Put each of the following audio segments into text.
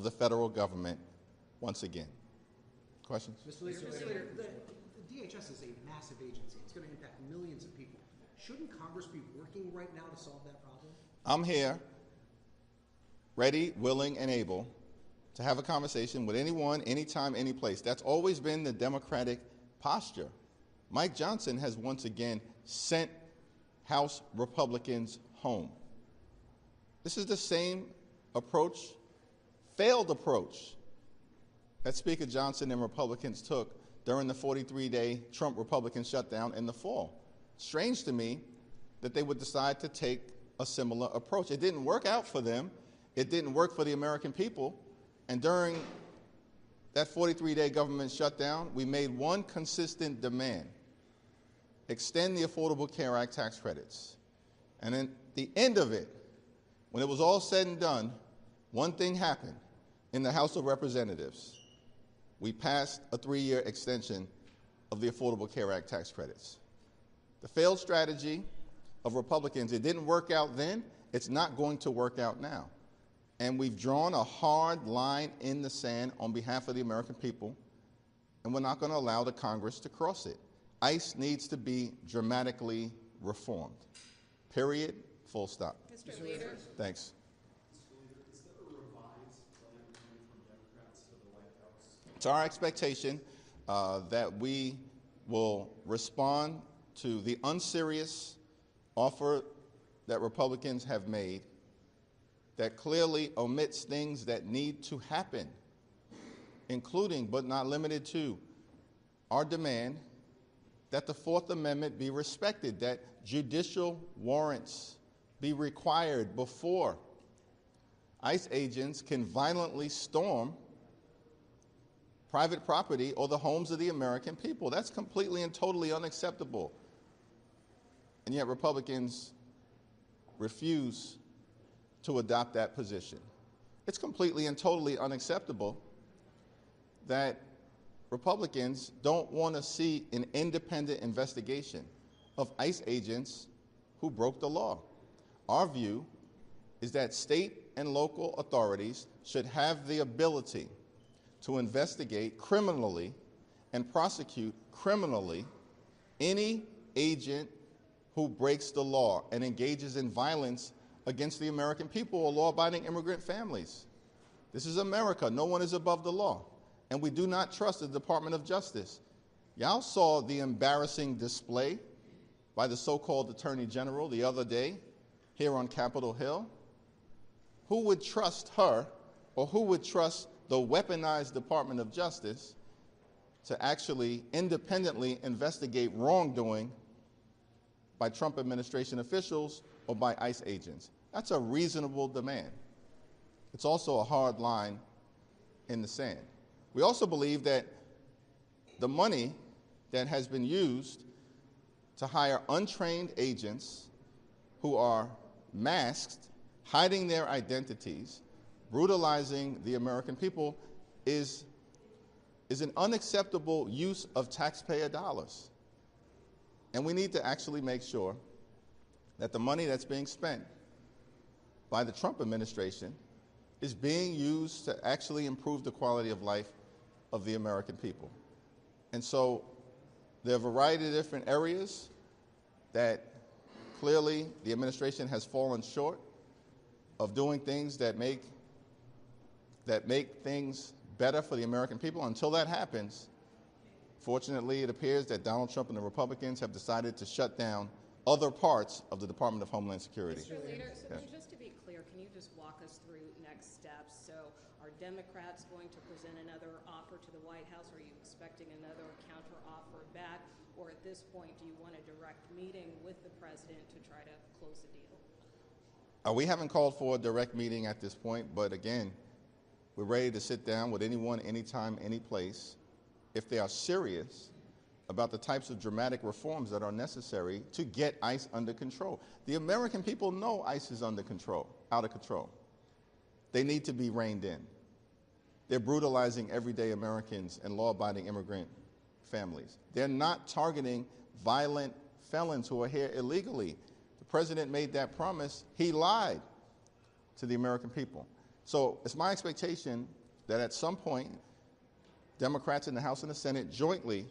of the federal government once again. Questions? Mr. Leader, the DHS is a massive agency. It's going to impact millions of people. Shouldn't Congress be working right now to solve that problem? I'm here, ready, willing, and able to have a conversation with anyone, anytime, any place. That's always been the Democratic posture. Mike Johnson has once again sent House Republicans home. This is the same approach, failed approach, that Speaker Johnson and Republicans took during the 43-day Trump Republican shutdown in the fall. Strange to me that they would decide to take a similar approach. It didn't work out for them. It didn't work for the American people. And during that 43-day government shutdown, we made one consistent demand: extend the Affordable Care Act tax credits. And at the end of it, when it was all said and done, one thing happened in the House of Representatives. We passed a 3-year extension of the Affordable Care Act tax credits. The failed strategy of Republicans, it didn't work out then, it's not going to work out now. And we've drawn a hard line in the sand on behalf of the American people, and we're not going to allow the Congress to cross it. ICE needs to be dramatically reformed. Period. Full stop. Mr. Leader. Thanks. It's our expectation that we will respond to the unserious offer that Republicans have made that clearly omits things that need to happen, including but not limited to our demand that the Fourth Amendment be respected, that judicial warrants be required before ICE agents can violently storm private property or the homes of the American people. That's completely and totally unacceptable. And yet Republicans refuse to adopt that position. It's completely and totally unacceptable that Republicans don't want to see an independent investigation of ICE agents who broke the law. Our view is that state and local authorities should have the ability to investigate criminally and prosecute criminally any agent who breaks the law and engages in violence against the American people or law-abiding immigrant families. This is America. No one is above the law. And we do not trust the Department of Justice. Y'all saw the embarrassing display by the so-called Attorney General the other day here on Capitol Hill. Who would trust her, or who would trust the weaponized Department of Justice to actually independently investigate wrongdoing by Trump administration officials or by ICE agents? That's a reasonable demand. It's also a hard line in the sand. We also believe that the money that has been used to hire untrained agents who are masked, hiding their identities, brutalizing the American people is an unacceptable use of taxpayer dollars. And we need to actually make sure that the money that's being spent by the Trump administration is being used to actually improve the quality of life of the American people. And so there are a variety of different areas that clearly the administration has fallen short of doing things that make things better for the American people. Until that happens, fortunately, it appears that Donald Trump and the Republicans have decided to shut down other parts of the Department of Homeland Security. Mr. Leader, so Yes. then just to be clear, can you just walk us through next steps? So are Democrats going to present another offer to the White House? Are you expecting another counter offer back? Or at this point, do you want a direct meeting with the president to try to close the deal? We haven't called for a direct meeting at this point, but again, we're ready to sit down with anyone, anytime, any place, if they are serious about the types of dramatic reforms that are necessary to get ICE under control. The American people know ICE is out of control. They need to be reined in. They're brutalizing everyday Americans and law-abiding immigrant families. They're not targeting violent felons who are here illegally. The president made that promise. He lied to the American people. So it's my expectation that at some point, Democrats in the House and the Senate jointly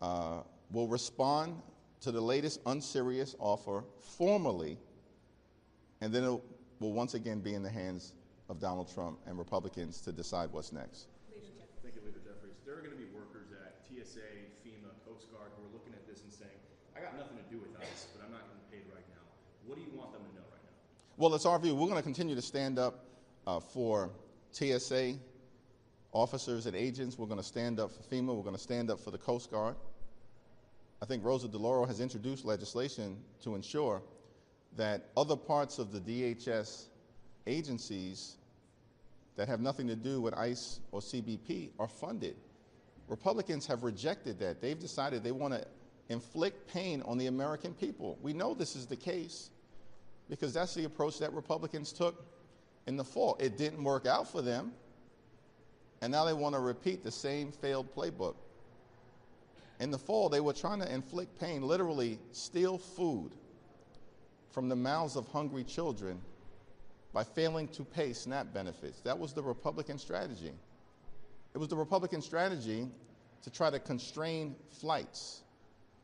will respond to the latest unserious offer formally, and then it will once again be in the hands of Donald Trump and Republicans to decide what's next. Thank you, Leader Jeffries. There are going to be workers at TSA, FEMA, Coast Guard who are looking at this and saying, I got nothing to do with ICE, but I'm not getting paid right now. What do you want them to know right now? Well, it's our view. We're going to continue to stand up for TSA officers and agents. We're going to stand up for FEMA. We're going to stand up for the Coast Guard. I think Rosa DeLauro has introduced legislation to ensure that other parts of the DHS agencies that have nothing to do with ICE or CBP are funded. Republicans have rejected that. They've decided they want to inflict pain on the American people. We know this is the case because that's the approach that Republicans took in the fall. It didn't work out for them, and now they want to repeat the same failed playbook. In the fall, they were trying to inflict pain, literally steal food from the mouths of hungry children by failing to pay SNAP benefits. That was the Republican strategy. It was the Republican strategy to try to constrain flights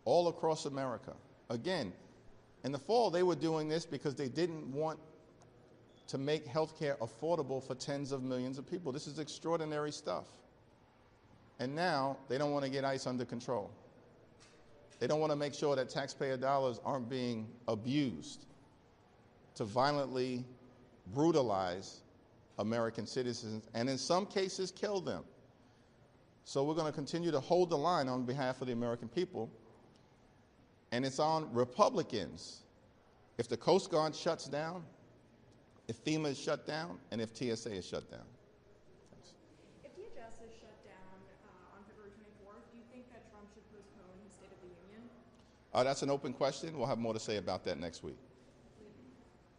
all across America. Again, in the fall, they were doing this because they didn't want to make health care affordable for tens of millions of people. This is extraordinary stuff. And now they don't want to get ICE under control. They don't want to make sure that taxpayer dollars aren't being abused to violently brutalize American citizens and in some cases kill them. So we're going to continue to hold the line on behalf of the American people. And it's on Republicans. If the Coast Guard shuts down, if FEMA is shut down, and if TSA is shut down. Thanks. If DHS is shut down on February 24th, do you think that Trump should postpone his State of the Union? That's an open question. We'll have more to say about that next week.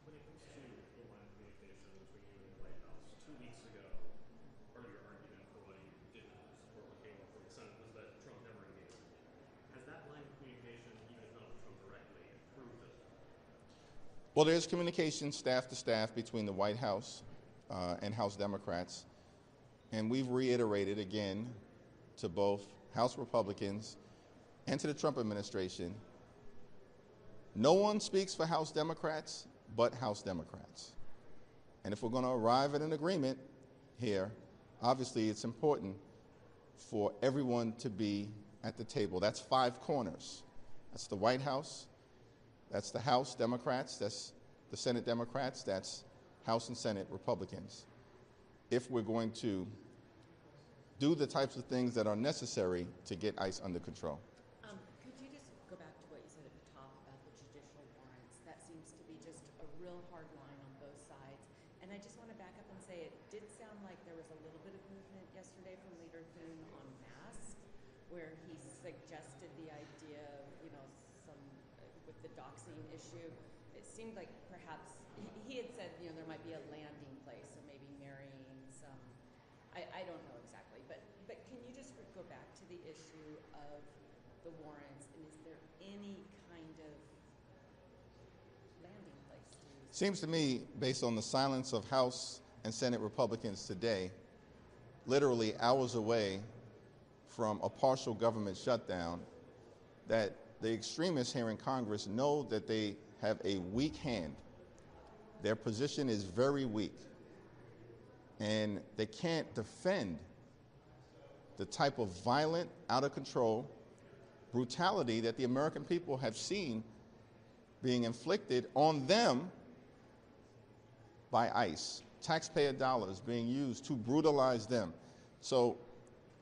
When it comes to the line of communication between you and the White House, 2 weeks ago, part of your argument for why you didn't support what came up from the Senate was that Trump never engaged. Has that line of communication, even if not with Trump directly, improved at all? Well, there's communication staff to staff between the White House and House Democrats, and we've reiterated again to both House Republicans and to the Trump administration, no one speaks for House Democrats but House Democrats. And if we're going to arrive at an agreement here, obviously it's important for everyone to be at the table. That's 5 corners. That's the White House, that's the House Democrats, that's the Senate Democrats, that's House and Senate Republicans. If we're going to do the types of things that are necessary to get ICE under control. Could you just go back to what you said at the top about the judicial warrants? That seems to be just a real hard line on both sides. And I just want to back up and say it did sound like there was a little bit of movement yesterday from Leader Thune on masks, where he suggested the idea of, some with the doxing issue. It seemed like perhaps he had said, there might be a landing place, or maybe marrying some. I don't know exactly, but can you just go back to the issue of the warrants, and is there any kind of landing place to use? Seems to me, based on the silence of House and Senate Republicans today, literally hours away from a partial government shutdown, that the extremists here in Congress know that they have a weak hand. Their position is very weak, and they can't defend the type of violent, out of control brutality that the American people have seen being inflicted on them by ICE, taxpayer dollars being used to brutalize them. So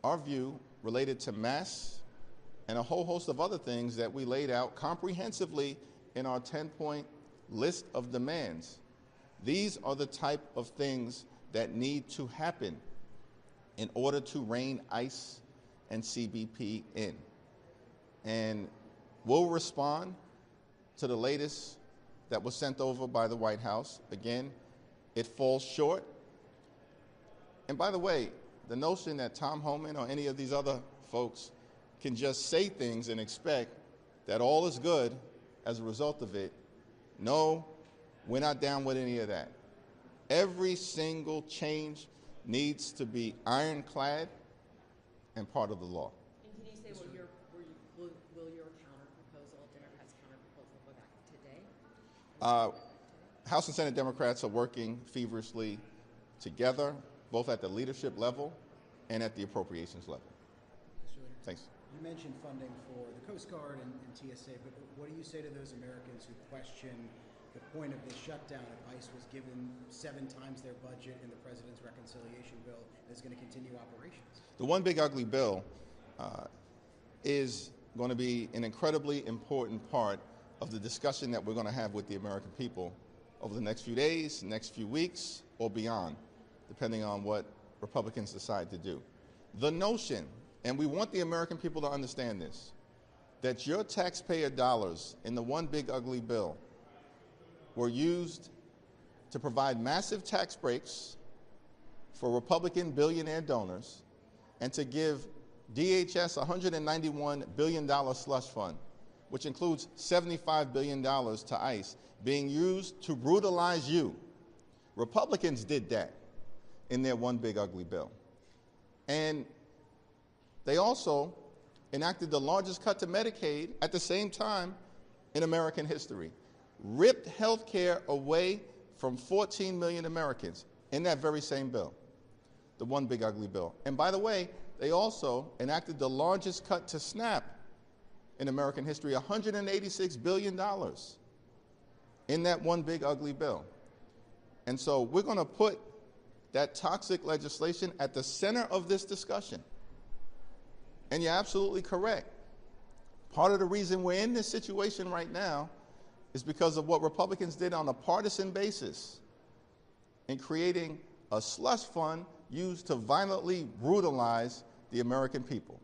our view related to masks and a whole host of other things that we laid out comprehensively in our 10-point list of demands. These are the type of things that need to happen in order to rein ICE and CBP in. And we'll respond to the latest that was sent over by the White House. Again, it falls short. And by the way, the notion that Tom Homan or any of these other folks can just say things and expect that all is good as a result of it, no, we're not down with any of that. Every single change needs to be ironclad and part of the law. And can you say, will your counter-proposal, Democrats' counter-proposal, go back today? House and Senate Democrats are working feverishly together, both at the leadership level and at the appropriations level. Thanks. You mentioned funding for the Coast Guard and TSA, but what do you say to those Americans who question the point of this shutdown if ICE was given 7 times their budget in the president's reconciliation bill and is going to continue operations? The one big ugly bill is going to be an incredibly important part of the discussion that we're going to have with the American people over the next few days, next few weeks, or beyond, depending on what Republicans decide to do. The notion, and we want the American people to understand this, that your taxpayer dollars in the one big ugly bill were used to provide massive tax breaks for Republican billionaire donors and to give DHS a $191 billion slush fund, which includes $75 billion to ICE, being used to brutalize you. Republicans did that in their one big ugly bill. And they also enacted the largest cut to Medicaid at the same time in American history. Ripped health care away from 14 million Americans in that very same bill, the one big ugly bill. And by the way, they also enacted the largest cut to SNAP in American history, $186 billion in that one big ugly bill. And so we're going to put that toxic legislation at the center of this discussion. And you're absolutely correct. Part of the reason we're in this situation right now is because of what Republicans did on a partisan basis in creating a slush fund used to violently brutalize the American people,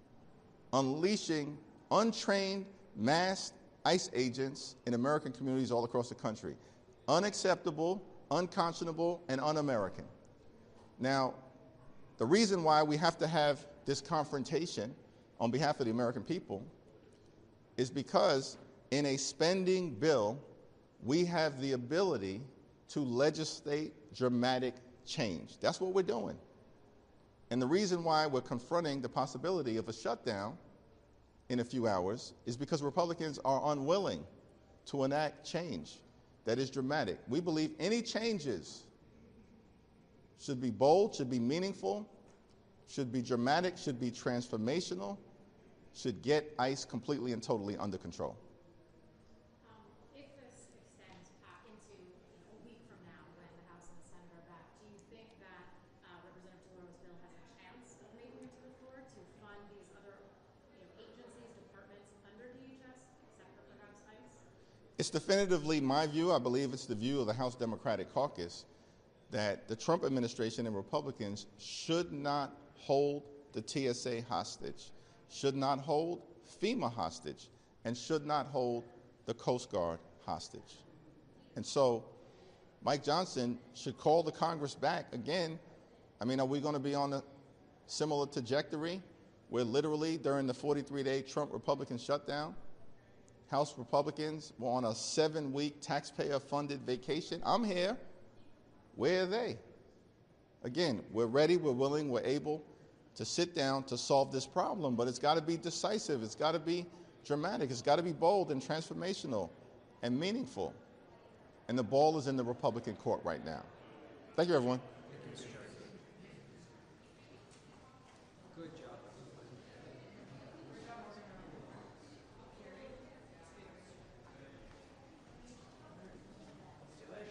unleashing untrained, masked ICE agents in American communities all across the country. Unacceptable, unconscionable, and un-American. Now, the reason why we have to have this confrontation on behalf of the American people is because in a spending bill, we have the ability to legislate dramatic change. That's what we're doing. And the reason why we're confronting the possibility of a shutdown in a few hours is because Republicans are unwilling to enact change that is dramatic. We believe any changes should be bold, should be meaningful, should be dramatic, should be transformational, should get ICE completely and totally under control. If this extends into a week from now when the House and the Senate are back, do you think that Representative DeLaro's bill has a chance of making it to the floor to fund these other agencies, departments under DHS, except for perhaps ICE? It's definitively my view, I believe it's the view of the House Democratic Caucus, that the Trump administration and Republicans should not hold the TSA hostage, should not hold FEMA hostage, and should not hold the Coast Guard hostage. And so Mike Johnson should call the Congress back again. I mean, are we going to be on a similar trajectory where literally during the 43-day Trump Republican shutdown, House Republicans were on a 7-week taxpayer-funded vacation? I'm here. Where are they? Again, we're ready, we're willing, we're able to sit down to solve this problem, but it's got to be decisive, it's got to be dramatic, it's got to be bold and transformational and meaningful. And the ball is in the Republican court right now. Thank you, everyone. Good job.